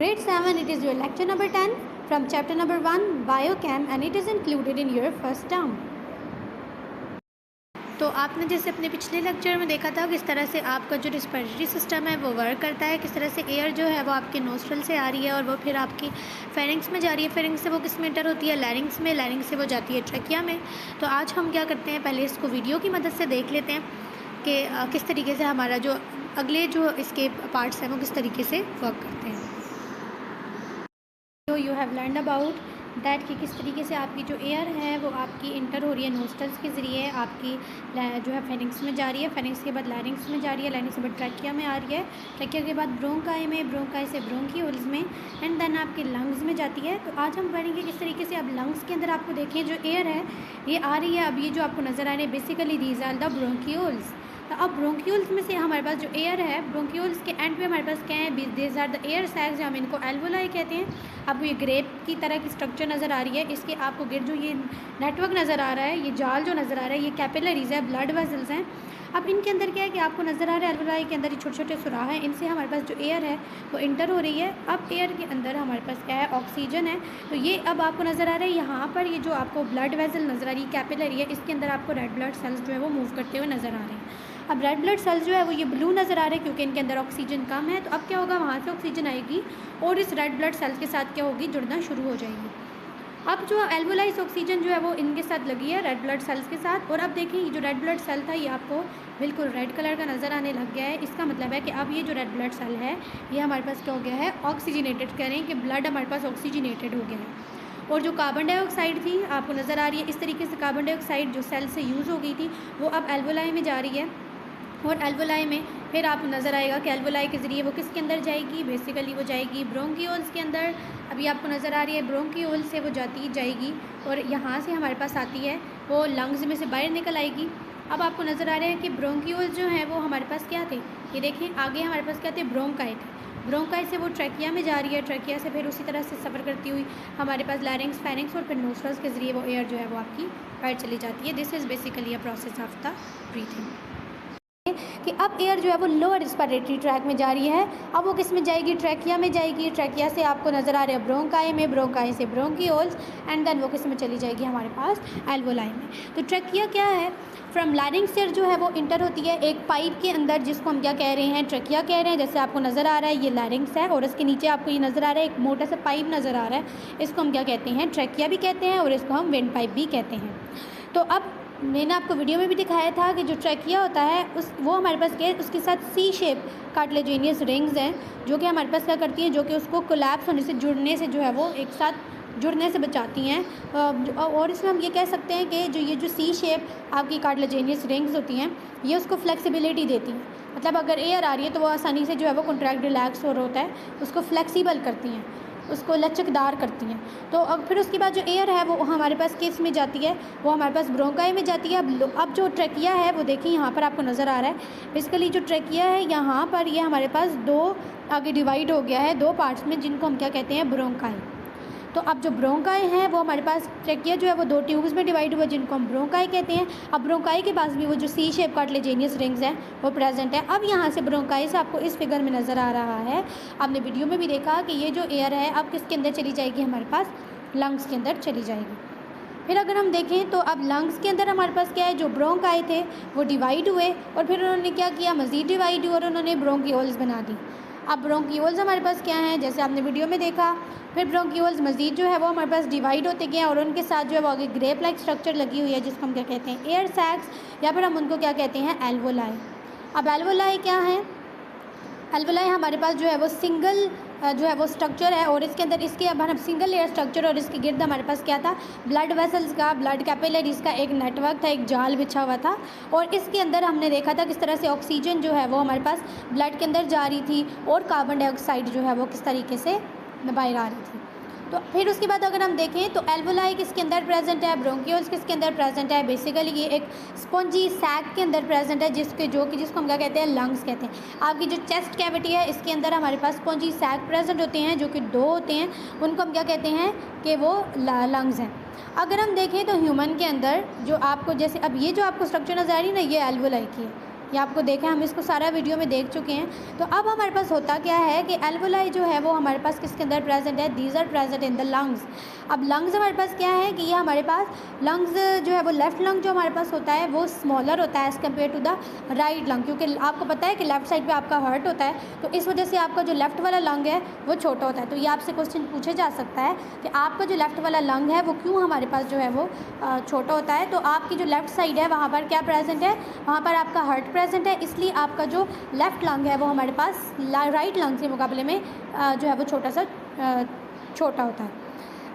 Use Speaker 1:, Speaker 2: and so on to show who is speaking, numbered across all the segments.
Speaker 1: Grade 7, it is your lecture number 10 from chapter number 1 Biochem and it is included in your first term. तो आपने जैसे अपने पिछले lecture में देखा था किस तरह से आपका जो रिस्पिरेटरी सिस्टम है वो वर्क करता है, किस तरह से एयर जो है वो आपके नोस्ट्रल से आ रही है और वो फिर आपकी फेरिंग्स में जा रही है, फेरिंग्स से वो किस में एंटर होती है, लैरिंग्स में, लैरिंग्स से वो जाती है ट्रैकिया में। तो आज हम क्या करते हैं, पहले इसको वीडियो की मदद से देख लेते हैं कि किस तरीके से हमारा जो अगले जो इसके पार्ट्स हैं वो किस तरीके से वर्क करते हैं। तो you have learn about that कि किस तरीके से आपकी जो एयर है वो आपकी इंटर हो रही है नोस्ट्रल्स के ज़रिए, आपकी जो है फेरिंग्स में जा रही है, फेरिंग्स के बाद लैरिंग्स में जा रही है, लैरिंग्स के बाद ट्रैकिया में आ रही है, ट्रैकिया के बाद ब्रोंकाई में, ब्रोंकाई से ब्रोंकियोल्स में एंड देन आपके लंग्स में जाती है। तो आज हम पढ़ेंगे किस तरीके से अब लंग्स के अंदर आपको देखें जो एयर है ये आ रही है, अब ये जो आपको नज़र आ रही है basically these are the bronchioles. तो अब ब्रोंकियोल्स में से हमारे पास जो एयर है, ब्रोंकियोल्स के एंड पे हमारे पास क्या है, these are the air sacs, जो हम इनको एल्वोलाई कहते हैं। अब ये ग्रेप की तरह की स्ट्रक्चर नज़र आ रही है, इसके आपको गिर जो ये नेटवर्क नज़र आ रहा है, ये जाल जो नज़र आ रहा है, ये कैपिलरीज है, ब्लड वेसल्स हैं। अब इनके अंदर क्या है कि आपको नज़र आ रहा है एल्वोलाई के अंदर ये छोटे छोटे सुराख हैं, इनसे हमारे पास जो एयर है वो इंटर हो रही है। अब एयर के अंदर हमारे पास क्या है, ऑक्सीजन है। तो ये अब आपको नज़र आ रहा है यहाँ पर ये जो आपको ब्लड वेसल नज़र आ रही है, कैपिलरी है, इसके अंदर आपको रेड ब्लड सेल्स जो है वो मूव करते हुए नज़र आ रहे हैं। अब रेड ब्लड सेल्स जो है वो ये ब्लू नज़र आ रहे हैं क्योंकि इनके अंदर ऑक्सीजन कम है। तो अब क्या होगा, वहाँ से ऑक्सीजन आएगी और इस रेड ब्लड सेल्स के साथ क्या होगी, जुड़ना शुरू हो जाएगी। अब जो एल्वोलाइज ऑक्सीजन जो है वो इनके साथ लगी है रेड ब्लड सेल्स के साथ, और अब देखिए ये जो रेड ब्लड सेल था ये आपको बिल्कुल रेड कलर का नज़र आने लग गया है। इसका मतलब है कि अब ये जो रेड ब्लड सेल है ये हमारे पास क्या हो गया है, ऑक्सीजनेटेड, करें कि ब्लड हमारे पास ऑक्सीजनेटेड हो गया है। और जो कार्बन डाइऑक्साइड थी आपको नज़र आ रही है, इस तरीके से कार्बन डाइऑक्साइड जो सेल से यूज़ हो गई थी वो अब एल्वोलाई में जा रही है, और एल्वोलाई में फिर आपको नज़र आएगा कि एल्वोलाई के ज़रिए वो किसके अंदर जाएगी, बेसिकली वो जाएगी ब्रोंकियोल्स के अंदर। अभी आपको नज़र आ रही है ब्रोंकियोल से वो जाएगी और यहाँ से हमारे पास आती है वो लंग्स में से बाहर निकल आएगी। अब आपको नज़र आ रहा है कि ब्रोंकियोल्स जो हैं वो हमारे पास क्या थे, ये देखें आगे हमारे पास क्या थे, ब्रोंकाई थे। ब्रोंकाई से वो ट्रैकिया में जा रही है, ट्रैकिया से फिर उसी तरह से सफ़र करती हुई हमारे पास लैरिंग्स, फेरिंग्स और फिर नोस्ट्रल्स के ज़रिए वो एयर जो है वो आपकी बाहर चली जाती है। This is basically a process of the breathing. कि अब एयर जो है वो लोअर रिस्पिरेटरी ट्रैक में जा रही है, अब वो किस में जाएगी, ट्रैकिया में जाएगी। ट्रैकिया से आपको नज़र आ रहा है ब्रोंकाई में, ब्रोंकाई से ब्रोंकियोल्स एंड देन वो किस में चली जाएगी हमारे पास एल्वोलाई में। तो ट्रैकिया क्या है, फ्रॉम लैरिंग्स एयर जो है वो इंटर होती है एक पाइप के अंदर जिसको हम क्या कह रहे हैं, ट्रैकिया कह रहे हैं। जैसे आपको नज़र आ रहा है ये लैरिंग्स है और इसके नीचे आपको ये नज़र आ रहा है एक मोटा सा पाइप नज़र आ रहा है, इसको हम क्या कहते हैं, ट्रैकिया भी कहते हैं और इसको हम विंड पाइप भी कहते हैं। तो अब मैंने आपको वीडियो में भी दिखाया था कि जो ट्रैकिया होता है वो हमारे पास क्या है, उसके साथ सी शेप कार्टिलेजिनियस रिंग्स हैं जो कि हमारे पास क्या करती हैं, जो कि उसको कोलैप्स होने से, जुड़ने से जो है वो एक साथ जुड़ने से बचाती हैं। और इसमें हम ये कह सकते हैं कि ये जो सी शेप आपकी कार्टिलेजिनियस रिंग्स होती हैं ये उसको फ्लेक्सिबिलिटी देती हैं। मतलब अगर एयर आ रही है तो वो आसानी से जो है वो कॉन्ट्रैक्ट रिलैक्स हो रहा होता है, उसको फ्लेक्सिबल करती हैं, उसको लचकदार करती हैं। तो अब फिर उसके बाद जो एयर है वो हमारे पास किस में जाती है, वो हमारे पास ब्रोंकाई में जाती है। अब जो ट्रैकिया है वो देखिए यहाँ पर आपको नज़र आ रहा है, बेसिकली जो ट्रैकिया है यहाँ पर ये हमारे पास दो आगे डिवाइड हो गया है, दो पार्ट्स में, जिनको हम क्या कहते हैं, ब्रोंकाई। तो अब जो ब्रोंकाई हैं वो हमारे पास, ट्रैकिया जो है वो दो ट्यूब्स में डिवाइड हुआ जिनको हम ब्रोंकाई कहते हैं। अब ब्रोंकाई के पास भी वो जो सी शेप कार्टिलेजिनियस रिंग्स हैं वो प्रेजेंट है। अब यहाँ से ब्रोंकाई से आपको इस फिगर में नज़र आ रहा है, आपने वीडियो में भी देखा कि ये जो एयर है अब किसके अंदर चली जाएगी, हमारे पास लंग्स के अंदर चली जाएगी। फिर अगर हम देखें तो अब लंग्स के अंदर हमारे पास क्या है, जो ब्रोंकाई थे वो डिवाइड हुए और फिर उन्होंने क्या किया, मज़ीद डिवाइड हुए और उन्होंने ब्रोंकियोल्स बना दी। अब ब्रोंकियोल्स हमारे पास क्या हैं, जैसे आपने वीडियो में देखा, फिर ब्रोंकियोल्स मज़ीद जो है वो हमारे पास डिवाइड होते गए और उनके साथ जो है वो आगे ग्रेप लाइक स्ट्रक्चर लगी हुई है जिसको हम क्या कहते हैं, एयर सैक्स, या फिर हम उनको क्या कहते हैं, एल्वोलाई। अब एल्वोलाई क्या है, एल्वोलाई हमारे पास जो है वो सिंगल जो है वो स्ट्रक्चर है और इसके अंदर इसके अब हम सिंगल लेयर स्ट्रक्चर और इसके गिर्द हमारे पास क्या था, ब्लड वेसल्स का, ब्लड कैपिलरीज का एक नेटवर्क था, एक जाल बिछा हुआ था। और इसके अंदर हमने देखा था किस तरह से ऑक्सीजन जो है वो हमारे पास ब्लड के अंदर जा रही थी और कार्बन डाइऑक्साइड जो है वो किस तरीके से बाहर आ रही थी। तो फिर उसके बाद अगर हम देखें तो एल्वोलाई किसके अंदर प्रेजेंट है, ब्रोंकियोल्स किसके अंदर प्रेजेंट है, बेसिकली ये एक स्पॉन्जी सैक के अंदर प्रेजेंट है जिसको हम क्या कहते हैं, लंग्स कहते हैं। आपकी जो चेस्ट कैविटी है इसके अंदर हमारे पास स्पॉन्जी सैक प्रेजेंट होते हैं जो कि दो होते हैं, उनको हम क्या कहते हैं कि वो लंग्स हैं। अगर हम देखें तो ह्यूमन के अंदर जो आपको, जैसे अब ये जो आपको स्ट्रक्चर नज़र आ रही है ना, ये एल्वोलाई की है, ये आपको देखा है, हम इसको सारा वीडियो में देख चुके हैं। तो अब हमारे पास होता क्या है कि एल्वोलाई जो है वो हमारे पास किसके अंदर प्रेजेंट है, these are present in the lungs. अब लंग्स हमारे पास क्या है कि ये हमारे पास लंग्स जो है वो लेफ़्ट लंग जो हमारे पास होता है वो स्मॉलर होता है as compared to the right lung, क्योंकि आपको पता है कि लेफ़्ट साइड पे आपका हार्ट होता है, तो इस वजह से आपका जो लेफ़्ट वाला लंग है वो छोटा होता है। तो ये आपसे क्वेश्चन पूछा जा सकता है कि आपका जो लेफ़्ट वाला लंग है वो क्यों हमारे पास जो है वो छोटा होता है। तो आपकी जो लेफ़्ट साइड है वहाँ पर क्या प्रेजेंट है, वहाँ पर आपका हार्ट प्रेजेंट है, इसलिए आपका जो लेफ़्ट लंग है वो हमारे पास राइट लंग के मुकाबले में जो है वो छोटा होता है।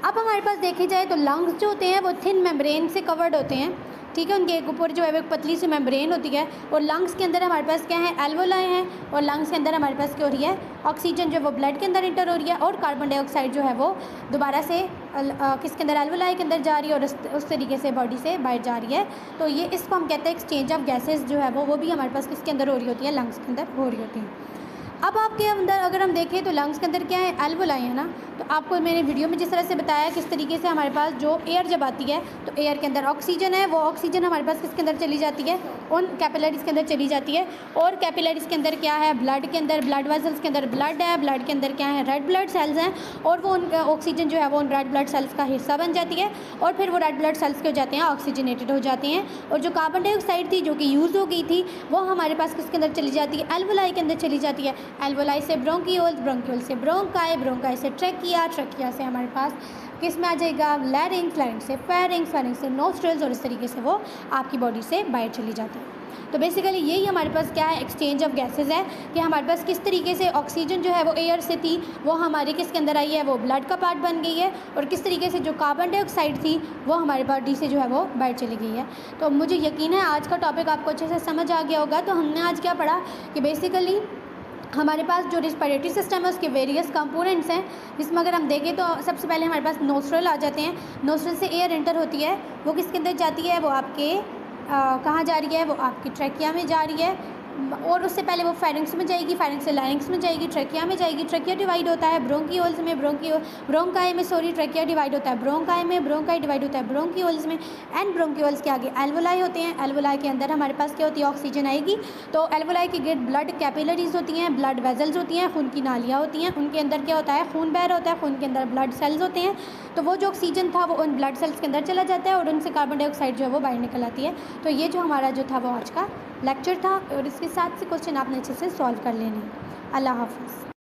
Speaker 1: अब हमारे पास देखे जाए तो लंग्स जो होते हैं वो थिन मेम्ब्रेन से कवर्ड होते हैं, ठीक है। उनके ऊपर जो है एक पतली सी मेम्ब्रेन होती है, और लंग्स के अंदर हमारे पास क्या है, एल्वोलाई हैं, और लंग्स के अंदर हमारे पास क्या हो रही है, ऑक्सीजन जो है वो ब्लड के अंदर इंटर हो रही है, और कार्बन डाइऑक्साइड जो है वो दोबारा से किसके अंदर, एल्वोलाई के अंदर जा रही है, और उस तरीके से बॉडी से बाहर जा रही है। तो ये इसको हम कहते हैं एक्सचेंज ऑफ गैसेज जो है वो भी हमारे पास किसके अंदर हो रही होती है, लंग्स के अंदर हो रही होती हैं। अब आपके अंदर अगर हम देखें तो लंग्स के अंदर क्या है, एल्वोलाई है ना। तो आपको मैंने वीडियो में जिस तरह से बताया किस तरीके से हमारे पास जो एयर जब आती है तो एयर के अंदर ऑक्सीजन है, वो ऑक्सीजन हमारे पास किसके अंदर चली जाती है, उन कैपिलरीज़ के अंदर चली जाती है। और कैपिलरीज़ के अंदर क्या है, ब्लड के अंदर, ब्लड वेसल्स के अंदर ब्लड है, ब्लड के अंदर क्या है, रेड ब्लड सेल्स हैं, और वो उन ऑक्सीजन जो है वो उन रेड ब्लड सेल्स का हिस्सा बन जाती है, और फिर वो रेड ब्लड सेल्स के हो जाते हैं, ऑक्सीजनेटेड हो जाते हैं। और जो कार्बन डाइऑक्साइड थी जो कि यूज़ हो गई थी वो हमारे पास किसके अंदर चली जाती है, एल्वोलाई के अंदर चली जाती है। एल्वोलाई से ब्रोंकियोल्स, ब्रोंकियोल से ब्रोंकाई, ब्रोंकाई से ट्रैकिया, ट्रैकिया से हमारे पास किस में आ जाएगा, लैरिंग्स, लैरिंग्स से फेरिंग्स, फेरिंग्स से नोस्ट्रल्स, और इस तरीके से वो आपकी बॉडी से बाहर चली जाती है। तो बेसिकली यही हमारे पास क्या है, एक्सचेंज ऑफ गैसेज है कि हमारे पास किस तरीके से ऑक्सीजन जो है वो एयर से थी वो हमारे किसके अंदर आई है, वो ब्लड का पार्ट बन गई है, और किस तरीके से जो कार्बन डाइऑक्साइड थी वो हमारे बॉडी से जो है वो बाहर चली गई है। तो मुझे यकीन है आज का टॉपिक आपको अच्छे से समझ आ गया होगा। तो हमने आज क्या पढ़ा कि बेसिकली हमारे पास जो रिस्पिरेटरी सिस्टम है उसके वेरियस कंपोनेंट्स हैं, जिसमें अगर हम देखें तो सबसे पहले हमारे पास नोस्ट्रल आ जाते हैं। नोस्ट्रल से एयर एंटर होती है, वो किसके अंदर जाती है, वो आपके कहाँ जा रही है, वो आपकी ट्रैकिया में जा रही है, और उससे पहले वो फेरिंग्स में जाएगी, फेरिंग्स से लारिंग्स में जाएगी, ट्रैकिया में जाएगी। ट्रैकिया डिवाइड होता है ब्रोंकियोल्स में, ब्रोंकाई में, सॉरी ट्रैकिया डिवाइड होता है ब्रोंकाई में, ब्रोंकाई डिवाइड होता है ब्रोंकियोल्स में, एंड ब्रोंकियोल्स के आगे एल्वोलाई होते हैं। एल्वोलाई के अंदर हमारे पास क्या होती है, ऑक्सीजन आएगी। तो एल्वोलाई के गिर्द ब्लड कैपिलरीज होती हैं, ब्लड वेजल्स होती हैं, खून की नालियाँ होती हैं, उनके अंदर क्या होता है, खून बह होता है, खून के अंदर ब्लड सेल्स होते हैं। तो वो जो ऑक्सीजन था वो उन ब्लड सेल्स के अंदर चला जाता है, और उनसे कार्बन डाइऑक्साइड जो है वो बाहर निकल आती है। तो ये जो हमारा जो था वो आज का लेक्चर था, और इसके साथ से क्वेश्चन आपने अच्छे से सॉल्व कर लेने। अल्लाह हाफ़िज़।